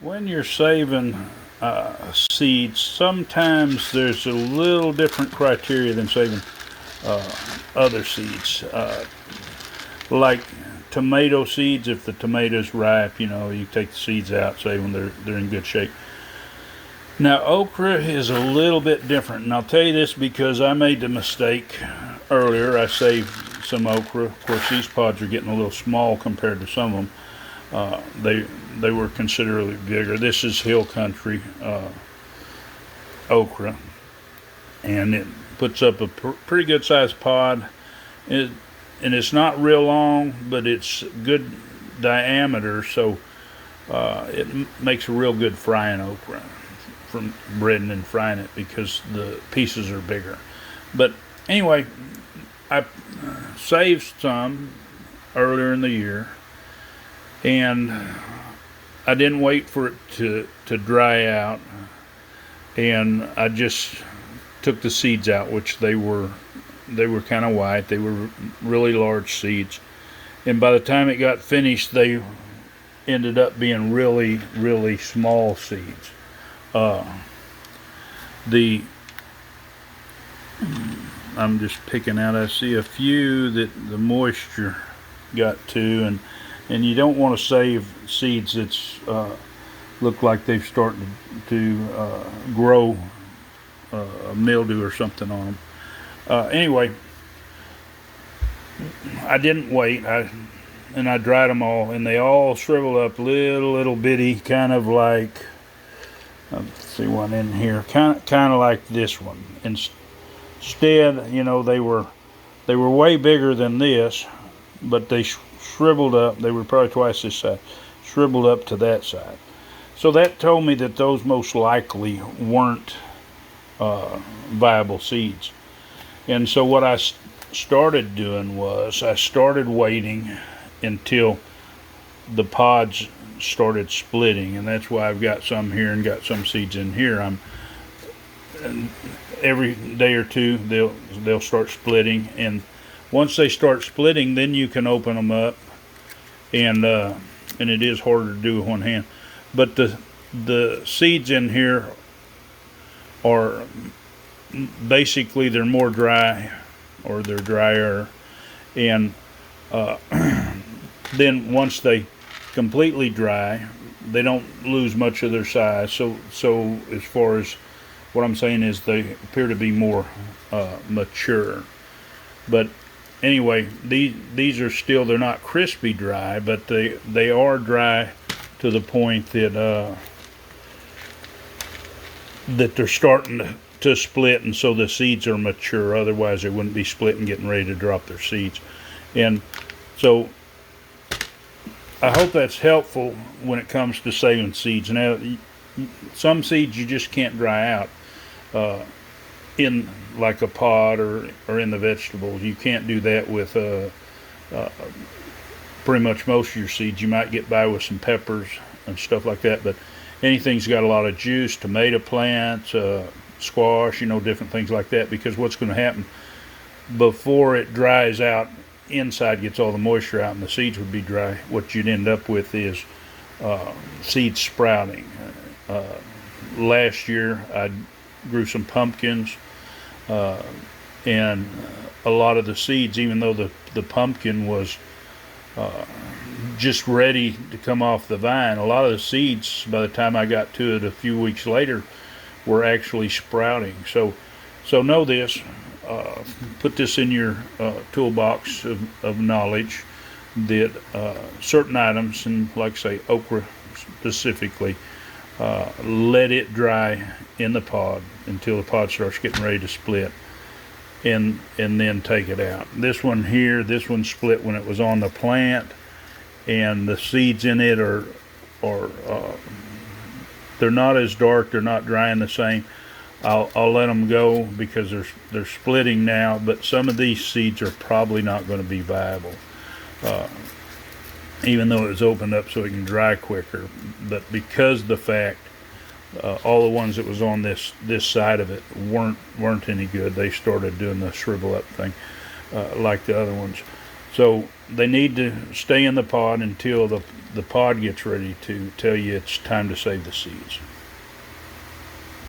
When you're saving seeds, sometimes there's a little different criteria than saving other seeds. Like tomato seeds, if the tomato's ripe, you take the seeds out, save them, they're in good shape. Now, okra is a little bit different, and I'll tell you this because I made the mistake earlier. I saved some okra. Of course, these pods are getting a little small compared to some of them. They were considerably bigger. This is hill country okra, and it puts up a pretty good sized pod. It, and it's not real long, but it's good diameter, so it makes a real good frying okra from breading and frying it because the pieces are bigger. But anyway, I saved some earlier in the year, and I didn't wait for it to dry out, and I just took the seeds out, which they were kind of white. They were really large seeds, and by the time it got finished, they ended up being really, really small seeds. Uh, the I'm just picking out. I see a few that the moisture got to, and you don't want to save seeds that's look like they've started to grow mildew or something on them. Anyway, I didn't wait. I dried them all, and they all shriveled up, little bitty, kind of like. Let's see one in here, kind of like this one. Instead, they were way bigger than this, but they shriveled up. They were probably twice this size, shriveled up to that side. So that told me that those most likely weren't viable seeds. And so what I started doing was I started waiting until the pods started splitting, and that's why I've got some here and got some seeds in here. And every day or two they'll start splitting, and once they start splitting, then you can open them up, and it is harder to do with one hand. But the seeds in here are basically they're more dry, or they're drier, and then once they completely dry, they don't lose much of their size. So as far as what I'm saying is they appear to be more mature. But anyway, these are still, they're not crispy dry, but they are dry to the point that that they're starting to split, and so the seeds are mature. Otherwise, they wouldn't be split and getting ready to drop their seeds. And so I hope that's helpful when it comes to saving seeds. Now, some seeds you just can't dry out in like a pod or in the vegetables. You can't do that with pretty much most of your seeds. You might get by with some peppers and stuff like that, but anything's got a lot of juice, tomato plants, squash, different things like that, because what's going to happen before it dries out, inside gets all the moisture out and the seeds would be dry. What you'd end up with is seeds sprouting. Last year I grew some pumpkins, and a lot of the seeds, even though the pumpkin was just ready to come off the vine, a lot of the seeds, by the time I got to it a few weeks later, were actually sprouting. So know this. Put this in your toolbox of knowledge that certain items, and like I say, okra specifically, let it dry in the pod until the pod starts getting ready to split, and then take it out. This one here, this one split when it was on the plant, and the seeds in it are they're not as dark, they're not drying the same. I'll let them go because they're splitting now, but some of these seeds are probably not going to be viable, even though it was opened up so it can dry quicker. But because of the fact all the ones that was on this side of it weren't any good, they started doing the shrivel up thing like the other ones. So they need to stay in the pod until the pod gets ready to tell you it's time to save the seeds.